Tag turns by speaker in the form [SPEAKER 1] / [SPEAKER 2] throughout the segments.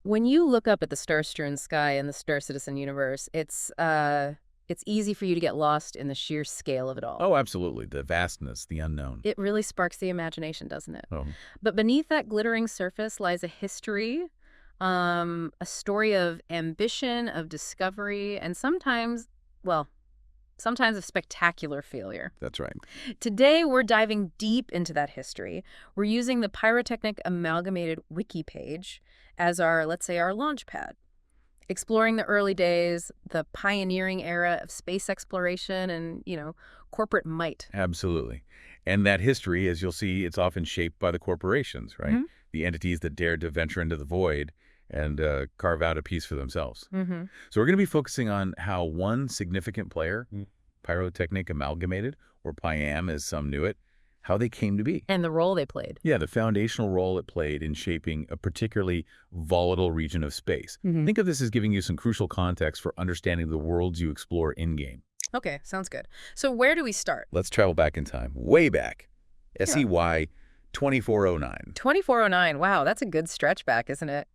[SPEAKER 1] When you look up at the star-strewn sky in the Star Citizen universe, it's easy for you to get lost in the sheer scale of it all.
[SPEAKER 2] Oh, absolutely. The vastness, the unknown.
[SPEAKER 1] It really sparks the imagination, doesn't it?
[SPEAKER 2] Oh,
[SPEAKER 1] But beneath that glittering surface lies a history, a story of ambition, of discovery, and sometimes, well, sometimes of spectacular failure.
[SPEAKER 2] that's right.
[SPEAKER 1] Today, we're diving deep into that history. We're using the Pyrotechnic Amalgamated wiki page as our, let's say, our launch pad, exploring the early days, the pioneering era of space exploration and, corporate might.
[SPEAKER 2] Absolutely. And that history, as you'll see, it's often shaped by the corporations, right?
[SPEAKER 1] Mhm.
[SPEAKER 2] The entities that dared to venture into the void and carve out a piece for themselves.
[SPEAKER 1] Mm-hmm.
[SPEAKER 2] So we're going to be focusing on how one significant player, Pyrotechnic Amalgamated, or PyAM as some knew it, how they came to be.
[SPEAKER 1] And the role they played.
[SPEAKER 2] Yeah, the foundational role it played in shaping a particularly volatile region of space.
[SPEAKER 1] Mhm.
[SPEAKER 2] Think of this as giving you some crucial context for understanding the worlds you explore in-game.
[SPEAKER 1] Okay, sounds good. So where do we start?
[SPEAKER 2] Let's travel back in time, way back.
[SPEAKER 1] Yeah.
[SPEAKER 2] SEY 2409.
[SPEAKER 1] 2409. Wow, that's a good stretch back, isn't it?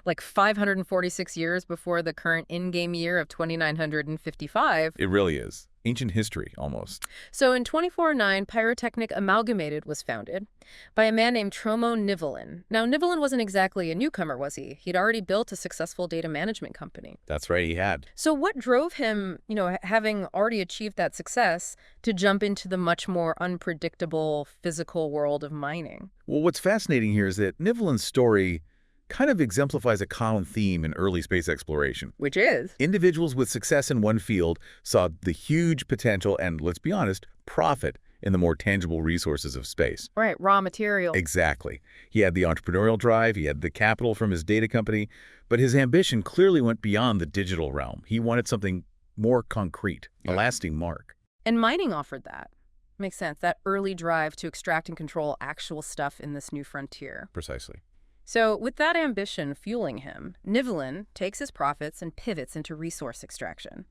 [SPEAKER 1] Like 546 years before the current in-game year of 2955.
[SPEAKER 2] It really is. Ancient history, almost.
[SPEAKER 1] So in 2409, Pyrotechnic Amalgamated was founded by a man named Tromo Nivelin. Now, Nivelin wasn't exactly a newcomer, was he? He'd already built a successful data management company.
[SPEAKER 2] That's right, he had.
[SPEAKER 1] So what drove him, having already achieved that success, to jump into the much more unpredictable physical world of mining?
[SPEAKER 2] Well, what's fascinating here is that Nivelin's story kind of exemplifies a common theme in early space exploration.
[SPEAKER 1] Which is?
[SPEAKER 2] Individuals with success in one field saw the huge potential and, let's be honest, profit in the more tangible resources of space.
[SPEAKER 1] Right, raw material.
[SPEAKER 2] Exactly. He had the entrepreneurial drive, he had the capital from his data company, but his ambition clearly went beyond the digital realm. He wanted something more concrete, a lasting mark.
[SPEAKER 1] And mining offered that. Makes sense. That early drive to extract and control actual stuff in this new frontier.
[SPEAKER 2] Precisely.
[SPEAKER 1] So with that ambition fueling him, Nivelin takes his profits and pivots into resource extraction.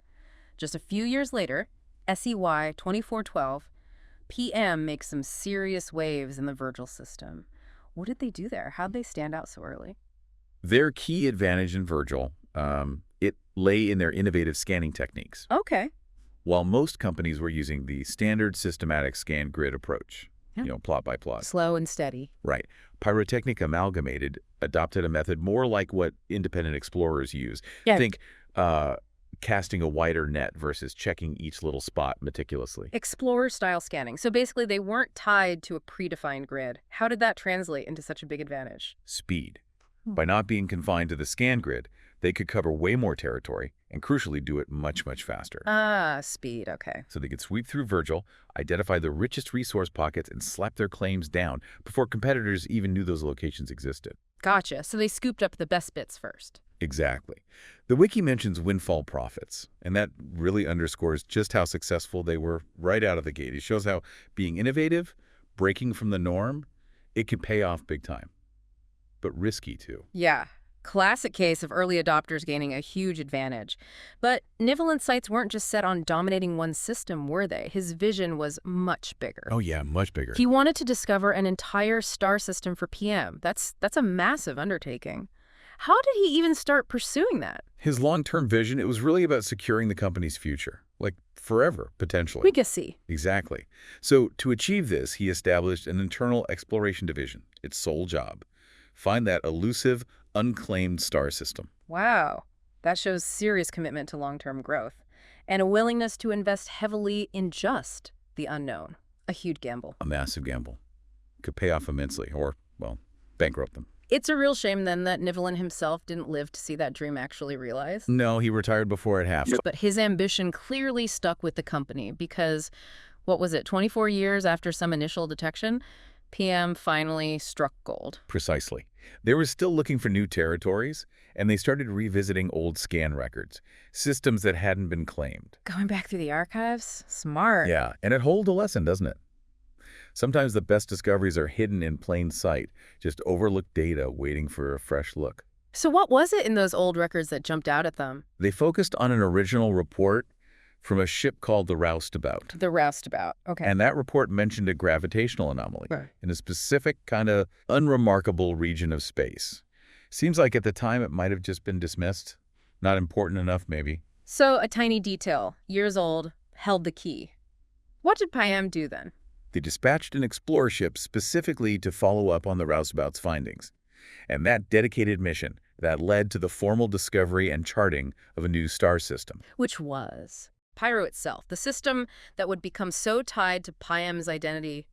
[SPEAKER 1] Just a few years later, SEY 2412, PM makes some serious waves in the Virgil system. What did they do there? How'd they stand out so early?
[SPEAKER 2] Their key advantage in Virgil, it lay in their innovative scanning techniques.
[SPEAKER 1] Okay.
[SPEAKER 2] While most companies were using the standard systematic scan grid approach, plot by plot.
[SPEAKER 1] Slow and steady.
[SPEAKER 2] Right. Pyrotechnic Amalgamated adopted a method more like what independent explorers use.
[SPEAKER 1] Yeah.
[SPEAKER 2] Think casting a wider net versus checking each little spot meticulously.
[SPEAKER 1] Explorer-style scanning. So basically, they weren't tied to a predefined grid. How did that translate into such a big advantage?
[SPEAKER 2] Speed. By not being confined to the scan grid, they could cover way more territory and crucially do it much, much faster.
[SPEAKER 1] Ah, speed. Okay.
[SPEAKER 2] So they could sweep through Virgil, identify the richest resource pockets, and slap their claims down before competitors even knew those locations existed.
[SPEAKER 1] Gotcha. So they scooped up the best bits first.
[SPEAKER 2] Exactly. The wiki mentions windfall profits, and that really underscores just how successful they were right out of the gate. It shows how being innovative, breaking from the norm, it can pay off big time. But risky, too.
[SPEAKER 1] Yeah. Classic case of early adopters gaining a huge advantage. But Nivelin's sights weren't just set on dominating one system, were they? His vision was much bigger.
[SPEAKER 2] Oh, yeah, much bigger.
[SPEAKER 1] He wanted to discover an entire star system for PM. That's a massive undertaking. How did he even start pursuing that?
[SPEAKER 2] His long-term vision, it was really about securing the company's future. Like, forever, potentially.
[SPEAKER 1] Legacy.
[SPEAKER 2] Exactly. So, to achieve this, he established an internal exploration division, its sole job. Find that elusive, unclaimed star system.
[SPEAKER 1] Wow. That shows serious commitment to long-term growth and a willingness to invest heavily in just the unknown. A huge gamble.
[SPEAKER 2] A massive gamble. Could pay off immensely or, well, bankrupt them.
[SPEAKER 1] It's a real shame, then, that Nivelin himself didn't live to see that dream actually realized.
[SPEAKER 2] No, he retired before it happened.
[SPEAKER 1] But his ambition clearly stuck with the company because, 24 years after some initial detection, PM finally struck gold.
[SPEAKER 2] Precisely. They were still looking for new territories, and they started revisiting old scan records, systems that hadn't been claimed.
[SPEAKER 1] Going back through the archives? Smart.
[SPEAKER 2] Yeah, and it holds a lesson, doesn't it? Sometimes the best discoveries are hidden in plain sight, just overlooked data waiting for a fresh look.
[SPEAKER 1] So what was it in those old records that jumped out at them?
[SPEAKER 2] They focused on an original report from a ship called the Roustabout.
[SPEAKER 1] The Roustabout. Okay.
[SPEAKER 2] And that report mentioned a gravitational anomaly
[SPEAKER 1] Right.
[SPEAKER 2] in a specific kind of unremarkable region of space. Seems like at the time it might have just been dismissed. Not important enough, maybe.
[SPEAKER 1] So a tiny detail, years old, held the key. What did Pyro do then?
[SPEAKER 2] They dispatched an explorer ship specifically to follow up on the roustabout's findings. And that dedicated mission, that led to the formal discovery and charting of a new star system.
[SPEAKER 1] Which was Pyro itself, the system that would become so tied to Pyro's identity,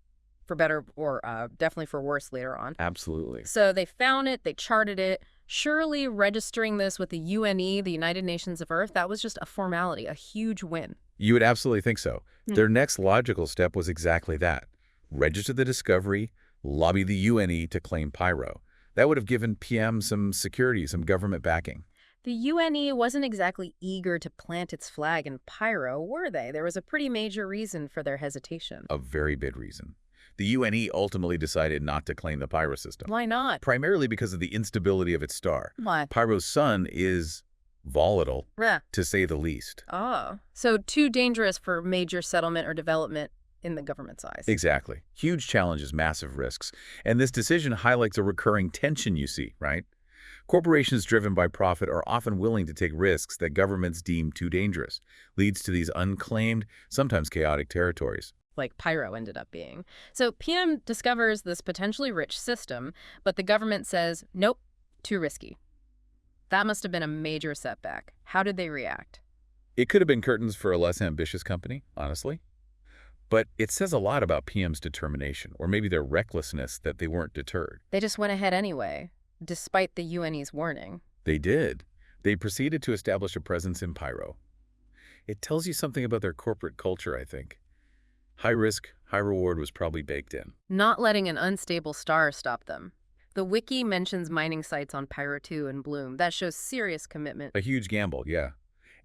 [SPEAKER 1] for better or definitely for worse later on.
[SPEAKER 2] Absolutely.
[SPEAKER 1] So they found it, they charted it. Surely registering this with the UNE, the United Nations of Earth, that was just a formality, a huge win.
[SPEAKER 2] You would absolutely think so. Their next logical step was exactly that. Register the discovery, lobby the UNE to claim Pyro. That would have given PM some security, some government backing.
[SPEAKER 1] The UNE wasn't exactly eager to plant its flag in Pyro, were they? There was a pretty major reason for their hesitation.
[SPEAKER 2] A very big reason. The UNE ultimately decided not to claim the Pyro system.
[SPEAKER 1] Why not?
[SPEAKER 2] Primarily because of the instability of its star.
[SPEAKER 1] Why?
[SPEAKER 2] Pyro's sun is volatile,
[SPEAKER 1] Yeah.
[SPEAKER 2] to say the least.
[SPEAKER 1] Oh, so too dangerous for major settlement or development in the government's eyes.
[SPEAKER 2] Exactly. Huge challenges, massive risks. And this decision highlights a recurring tension you see, right? Corporations driven by profit are often willing to take risks that governments deem too dangerous. Leads to these unclaimed, sometimes chaotic territories.
[SPEAKER 1] Like Pyro ended up being. So PM discovers this potentially rich system, but the government says, nope, too risky. That must have been a major setback. How did they react?
[SPEAKER 2] It could have been curtains for a less ambitious company, honestly. But it says a lot about PM's determination, or maybe their recklessness that they weren't deterred.
[SPEAKER 1] They just went ahead anyway, despite the UNE's warning.
[SPEAKER 2] They did. They proceeded to establish a presence in Pyro. It tells you something about their corporate culture, I think. High risk, high reward was probably baked in.
[SPEAKER 1] Not letting an unstable star stop them. The wiki mentions mining sites on Pyro 2 and Bloom. That shows serious commitment.
[SPEAKER 2] A huge gamble, yeah.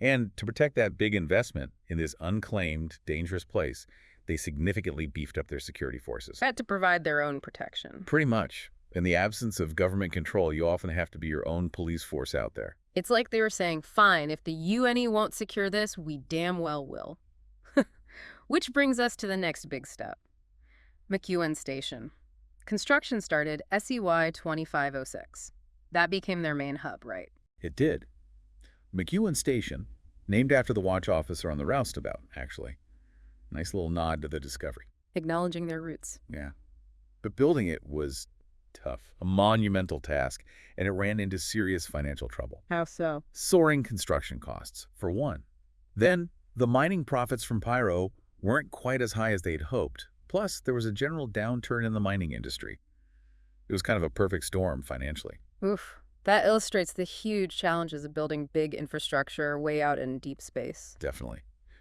[SPEAKER 2] And to protect that big investment in this unclaimed, dangerous place, they significantly beefed up their security forces.
[SPEAKER 1] Had to provide their own protection.
[SPEAKER 2] Pretty much. In the absence of government control, you often have to be your own police force out there.
[SPEAKER 1] It's like they were saying, fine, if the UNE won't secure this, we damn well will. Which brings us to the next big step. McEwen Station. Construction started SEY 2506. That became their main hub, right?
[SPEAKER 2] It did. McEwen Station, named after the watch officer on the roustabout, actually. Nice little nod to the discovery.
[SPEAKER 1] Acknowledging their roots.
[SPEAKER 2] Yeah. But building it was tough, a monumental task, and it ran into serious financial trouble.
[SPEAKER 1] How so?
[SPEAKER 2] Soaring construction costs, for one. Then, the mining profits from Pyro weren't quite as high as they'd hoped. Plus, there was a general downturn in the mining industry. It was kind of a perfect storm financially.
[SPEAKER 1] Oof. That illustrates the huge challenges of building big infrastructure way out in deep space.
[SPEAKER 2] Definitely.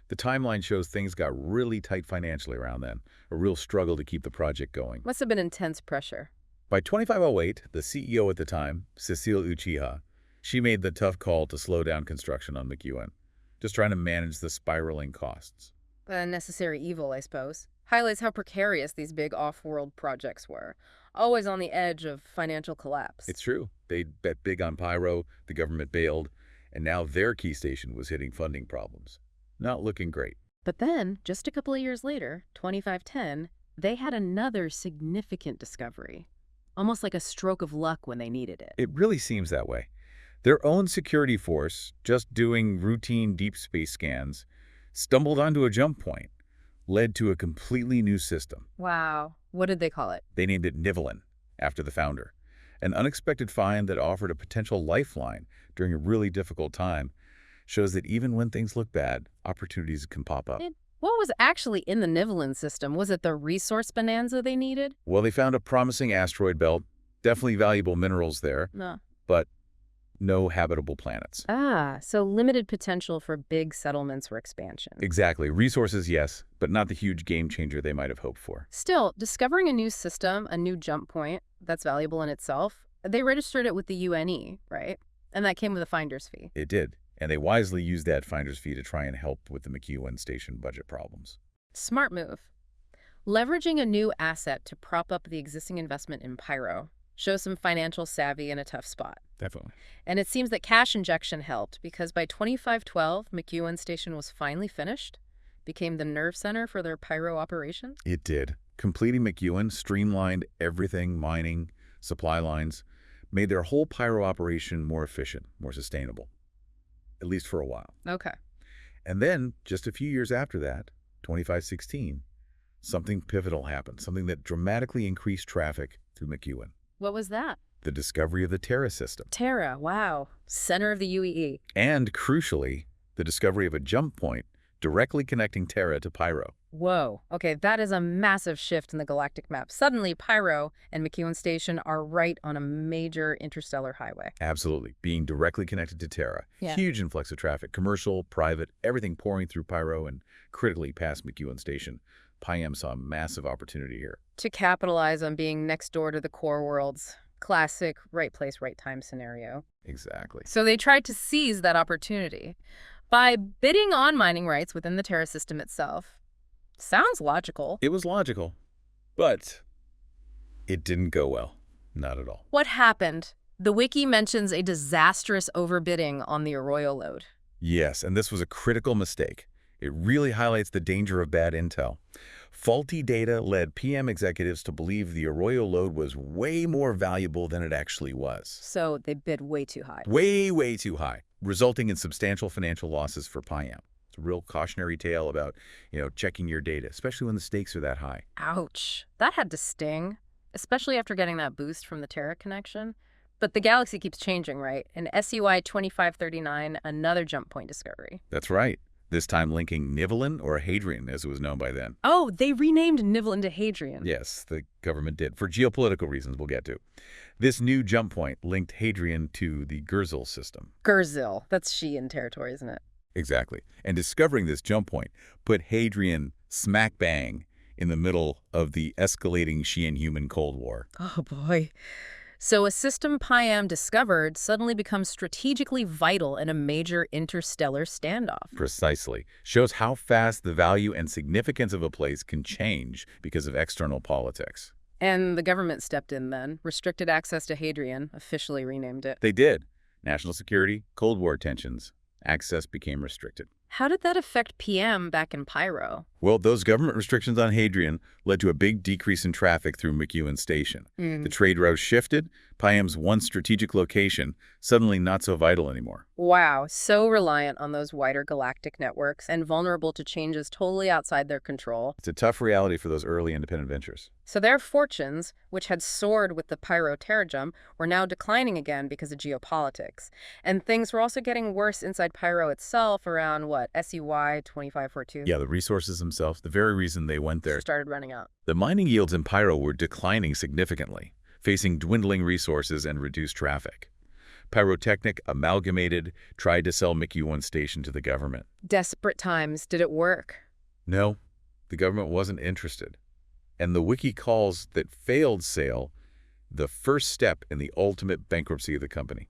[SPEAKER 2] The timeline shows things got really tight financially around then, a real struggle to keep the project going.
[SPEAKER 1] Must have been intense pressure.
[SPEAKER 2] By 2508, the CEO at the time, Cecile Uchiha, she made the tough call to slow down construction on McEwen, just trying to manage the spiraling costs.
[SPEAKER 1] A necessary evil, I suppose. Highlights how precarious these big off-world projects were. Always on the edge of financial collapse.
[SPEAKER 2] It's true. They bet big on Pyro, the government bailed, and now their key station was hitting funding problems. Not looking great.
[SPEAKER 1] But then, just a couple of years later, 2510, they had another significant discovery. Almost like a stroke of luck when they needed it.
[SPEAKER 2] It really seems that way. Their own security force, just doing routine deep space scans, stumbled onto a jump point, led to a completely new system.
[SPEAKER 1] Wow. What did they call it?
[SPEAKER 2] They named it Nivelin, after the founder. An unexpected find that offered a potential lifeline during a really difficult time shows that even when things look bad, opportunities can pop up.
[SPEAKER 1] What was actually in the Nivelin system? Was it the resource bonanza they needed?
[SPEAKER 2] Well, they found a promising asteroid belt, definitely valuable minerals there,
[SPEAKER 1] No.
[SPEAKER 2] but no habitable planets.
[SPEAKER 1] Ah, so limited potential for big settlements or expansion.
[SPEAKER 2] Exactly. Resources, yes, but not the huge game changer they might have hoped for.
[SPEAKER 1] Still, discovering a new system, a new jump point, that's valuable in itself, they registered it with the UNE, right? And that came with a finder's fee.
[SPEAKER 2] It did, and they wisely used that finder's fee to try and help with the McEwen Station budget problems.
[SPEAKER 1] Smart move. Leveraging a new asset to prop up the existing investment in Pyro shows some financial savvy in a tough spot.
[SPEAKER 2] Definitely.
[SPEAKER 1] And it seems that cash injection helped because by 2512, McEwen Station was finally finished, became the nerve center for their Pyro operation.
[SPEAKER 2] It did. Completing McEwen streamlined everything, mining, supply lines, made their whole Pyro operation more efficient, more sustainable, at least for a while.
[SPEAKER 1] Okay.
[SPEAKER 2] And then, just a few years after that, 2516, something pivotal happened, something that dramatically increased traffic through McEwen.
[SPEAKER 1] What was that?
[SPEAKER 2] The discovery of the Terra system.
[SPEAKER 1] Terra, wow. Center of the UEE.
[SPEAKER 2] And, crucially, the discovery of a jump point directly connecting Terra to Pyro.
[SPEAKER 1] Whoa. Okay, that is a massive shift in the galactic map. Suddenly, Pyro and McEwen Station are right on a major interstellar highway.
[SPEAKER 2] Absolutely. Being directly connected to Terra.
[SPEAKER 1] Yeah.
[SPEAKER 2] Huge influx of traffic, commercial, private, everything pouring through Pyro and critically past McEwen Station. PyM saw a massive opportunity here.
[SPEAKER 1] To capitalize on being next door to the core worlds. Classic right place, right time scenario.
[SPEAKER 2] Exactly.
[SPEAKER 1] So they tried to seize that opportunity by bidding on mining rights within the Terra system itself. Sounds logical.
[SPEAKER 2] It was logical, but it didn't go well. Not at all.
[SPEAKER 1] What happened? The wiki mentions a disastrous overbidding on the Arroyo load.
[SPEAKER 2] Yes, and this was a critical mistake. It really highlights the danger of bad intel. Faulty data led PM executives to believe the Arroyo load was way more valuable than it actually was.
[SPEAKER 1] So they bid way too high.
[SPEAKER 2] Way, way too high, resulting in substantial financial losses for PyM. It's a real cautionary tale about, checking your data, especially when the stakes are that high.
[SPEAKER 1] Ouch. That had to sting, especially after getting that boost from the Terra connection. But the galaxy keeps changing, right? In SEY 2539, another jump point discovery.
[SPEAKER 2] That's right. This time linking Nivelin, or Hadrian as it was known by then.
[SPEAKER 1] Oh, they renamed Nivelin to Hadrian.
[SPEAKER 2] Yes, the government did, for geopolitical reasons we'll get to. This new jump point linked Hadrian to the Gurzil system.
[SPEAKER 1] Gurzil. That's Xi'an territory, isn't it?
[SPEAKER 2] Exactly. And discovering this jump point put Hadrian smack bang in the middle of the escalating Xi'an-human Cold War.
[SPEAKER 1] Oh, boy. So a system PyM discovered suddenly becomes strategically vital in a major interstellar standoff.
[SPEAKER 2] Precisely. Shows how fast the value and significance of a place can change because of external politics.
[SPEAKER 1] And the government stepped in then, restricted access to Hadrian, officially renamed it.
[SPEAKER 2] They did. National security, Cold War tensions. Access became restricted.
[SPEAKER 1] How did that affect PM back in Pyro?
[SPEAKER 2] Well, those government restrictions on Hadrian led to a big decrease in traffic through McEwen Station. The trade routes shifted. PyM's one strategic location suddenly not so vital anymore.
[SPEAKER 1] Wow, so reliant on those wider galactic networks and vulnerable to changes totally outside their control.
[SPEAKER 2] It's a tough reality for those early independent ventures.
[SPEAKER 1] So their fortunes, which had soared with the Pyro Terra jump, were now declining again because of geopolitics. And things were also getting worse inside Pyro itself around, SEY 2542?
[SPEAKER 2] Yeah, the resources themselves, the very reason they went there,
[SPEAKER 1] Started running out.
[SPEAKER 2] The mining yields in Pyro were declining significantly, facing dwindling resources and reduced traffic. Pyrotechnic Amalgamated tried to sell McEwen Station to the government.
[SPEAKER 1] Desperate times. Did it work?
[SPEAKER 2] No, the government wasn't interested. And the wiki calls that failed sale the first step in the ultimate bankruptcy of the company.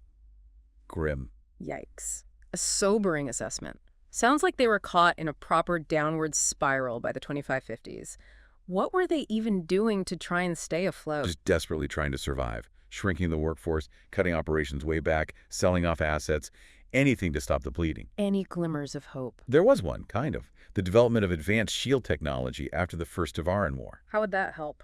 [SPEAKER 2] Grim.
[SPEAKER 1] Yikes. A sobering assessment. Sounds like they were caught in a proper downward spiral by the 2550s. What were they even doing to try and stay afloat?
[SPEAKER 2] Just desperately trying to survive, shrinking the workforce, cutting operations way back, selling off assets, anything to stop the bleeding.
[SPEAKER 1] Any glimmers of hope?
[SPEAKER 2] There was one, kind of. The development of advanced shield technology after the First Tavaran War.
[SPEAKER 1] How would that help?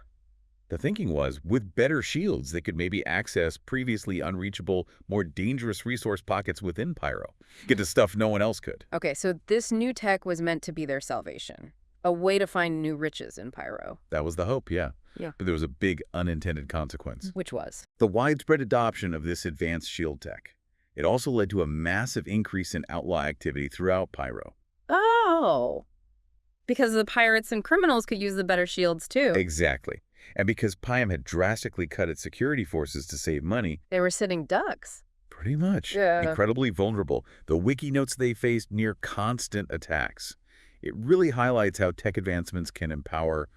[SPEAKER 2] The thinking was, with better shields, they could maybe access previously unreachable, more dangerous resource pockets within Pyro. Get to stuff no one else could.
[SPEAKER 1] Okay, so this new tech was meant to be their salvation. A way to find new riches in Pyro.
[SPEAKER 2] That was the hope, yeah.
[SPEAKER 1] Yeah.
[SPEAKER 2] But there was a big unintended consequence.
[SPEAKER 1] Which was?
[SPEAKER 2] The widespread adoption of this advanced shield tech. It also led to a massive increase in outlaw activity throughout Pyro.
[SPEAKER 1] Oh. Because the pirates and criminals could use the better shields, too.
[SPEAKER 2] Exactly. And because PyM had drastically cut its security forces to save money,
[SPEAKER 1] They were sitting ducks.
[SPEAKER 2] pretty much,
[SPEAKER 1] Yeah.
[SPEAKER 2] incredibly vulnerable. The wiki notes they faced near constant attacks. It really highlights how tech advancements can empower,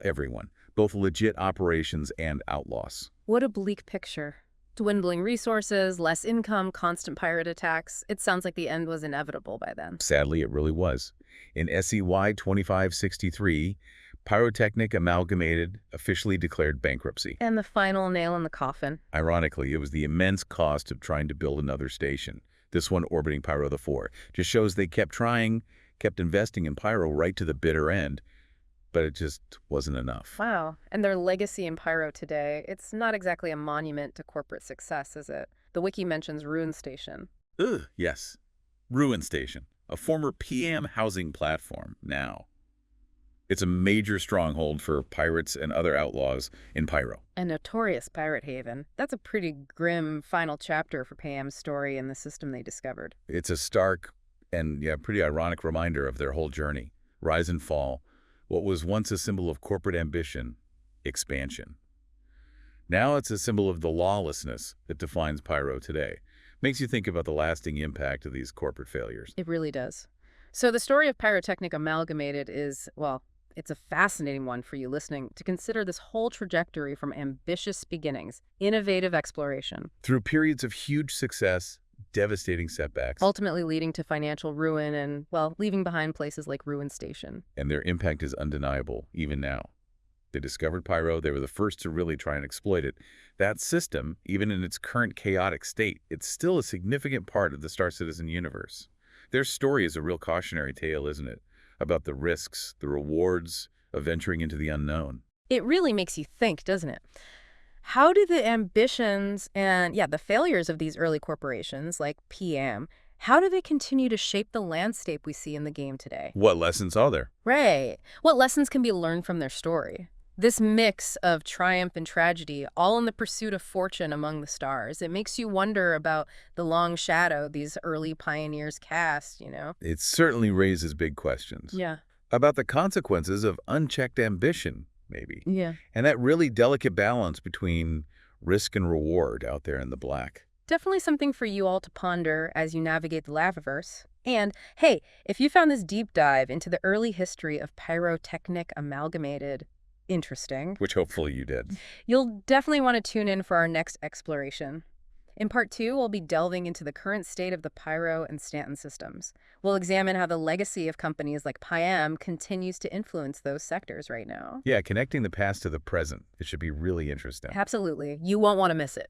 [SPEAKER 2] everyone, both legit operations and outlaws.
[SPEAKER 1] What a bleak picture. Dwindling resources, less income, constant pirate attacks. It sounds like the end was inevitable by then.
[SPEAKER 2] Sadly, it really was. In SEY 2563, Pyrotechnic Amalgamated officially declared bankruptcy.
[SPEAKER 1] And the final nail in the coffin.
[SPEAKER 2] Ironically, it was the immense cost of trying to build another station, this one orbiting Pyro the 4. Just shows they kept trying, kept investing in Pyro right to the bitter end, but it just wasn't enough.
[SPEAKER 1] Wow. And their legacy in Pyro today, it's not exactly a monument to corporate success, is it? The wiki mentions Ruin Station.
[SPEAKER 2] Ugh, yes. Ruin Station, a former PM housing platform now. It's a major stronghold for pirates and other outlaws in Pyro.
[SPEAKER 1] A notorious pirate haven. That's a pretty grim final chapter for PAM's story and the system they discovered.
[SPEAKER 2] It's a stark and, yeah, pretty ironic reminder of their whole journey. Rise and fall. What was once a symbol of corporate ambition, expansion. Now it's a symbol of the lawlessness that defines Pyro today. Makes you think about the lasting impact of these corporate failures.
[SPEAKER 1] It really does. So the story of Pyrotechnic Amalgamated is, well, it's a fascinating one for you listening to consider this whole trajectory from ambitious beginnings, innovative exploration,
[SPEAKER 2] Through periods of huge success, devastating setbacks,
[SPEAKER 1] ultimately leading to financial ruin and, well, leaving behind places like Ruin Station.
[SPEAKER 2] and their impact is undeniable, even now. They discovered Pyro. They were the first to really try and exploit it. That system, even in its current chaotic state, it's still a significant part of the Star Citizen universe. Their story is a real cautionary tale, isn't it? About the risks, the rewards of venturing into the unknown.
[SPEAKER 1] It really makes you think, doesn't it? How do the ambitions and, yeah, the failures of these early corporations like PM, how do they continue to shape the landscape we see in the game today?
[SPEAKER 2] What lessons are there?
[SPEAKER 1] Right. What lessons can be learned from their story? This mix of triumph and tragedy, all in the pursuit of fortune among the stars, it makes you wonder about the long shadow these early pioneers cast, you know?
[SPEAKER 2] It certainly raises big questions.
[SPEAKER 1] Yeah.
[SPEAKER 2] About the consequences of unchecked ambition, maybe.
[SPEAKER 1] Yeah.
[SPEAKER 2] And that really delicate balance between risk and reward out there in the black.
[SPEAKER 1] Definitely something for you all to ponder as you navigate the Lavaverse. And, hey, if you found this deep dive into the early history of Pyrotechnic Amalgamated interesting,
[SPEAKER 2] Which hopefully you did.
[SPEAKER 1] you'll definitely want to tune in for our next exploration. In Part 2, we'll be delving into the current state of the Pyro and Stanton systems. We'll examine how the legacy of companies like PIM continues to influence those sectors right now.
[SPEAKER 2] Yeah, connecting the past to the present. It should be really interesting.
[SPEAKER 1] Absolutely. You won't want to miss it.